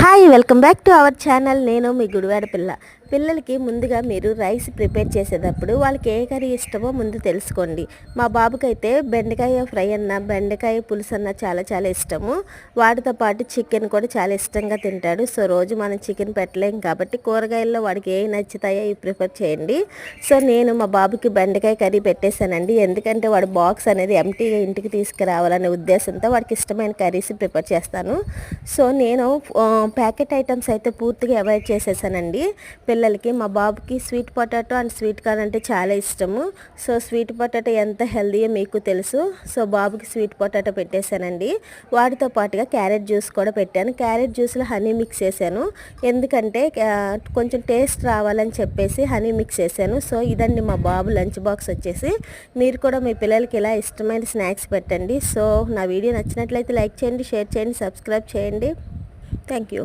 Hi welcome back to our channel. నేను మీ గుడివాడ పిల్లలకి ముందుగా మీరు రైస్ ప్రిపేర్ చేసేటప్పుడు వాళ్ళకి ఏ కర్రీ ఇష్టమో ముందు తెలుసుకోండి. మా బాబుకి అయితే బెండకాయ ఫ్రై అన్న బెండకాయ పులుసు అన్న చాలా చాలా ఇష్టము. వాటితో పాటు చికెన్ కూడా చాలా ఇష్టంగా తింటాడు. సో రోజు మనం చికెన్ పెట్టలేం కాబట్టి కూరగాయల్లో వాడికి ఏ నచ్చుతాయో ఇవి ప్రిఫర్ చేయండి. సో నేను మా బాబుకి బెండకాయ కర్రీ పెట్టేశానండి. ఎందుకంటే వాడు బాక్స్ అనేది ఎంటీగా ఇంటికి తీసుకురావాలనే ఉద్దేశంతో వాడికి ఇష్టమైన కర్రీస్ ప్రిపేర్ చేస్తాను. సో నేను ప్యాకెట్ ఐటమ్స్ అయితే పూర్తిగా అవాయిడ్ చేసేసానండి. పిల్లలకి మా బాబుకి sweet potato and sweet corn అంటే చాలా ఇష్టము. సో స్వీట్ పొటాటో ఎంత హెల్దీయో మీకు తెలుసు. సో బాబుకి స్వీట్ పొటాటో పెట్టేశానండి. వాటితో పాటుగా క్యారెట్ జ్యూస్ కూడా పెట్టాను. క్యారెట్ జ్యూస్లో హనీ మిక్స్ చేశాను, ఎందుకంటే కొంచెం టేస్ట్ రావాలని చెప్పేసి హనీ మిక్స్ చేశాను. సో ఇదండి మా బాబు లంచ్ బాక్స్ వచ్చేసి. మీరు కూడా మీ పిల్లలకి ఇలా ఇష్టమైన స్నాక్స్ పెట్టండి. సో నా వీడియో నచ్చినట్లయితే లైక్ చేయండి, షేర్ చేయండి, సబ్స్క్రైబ్ చేయండి. Thank you.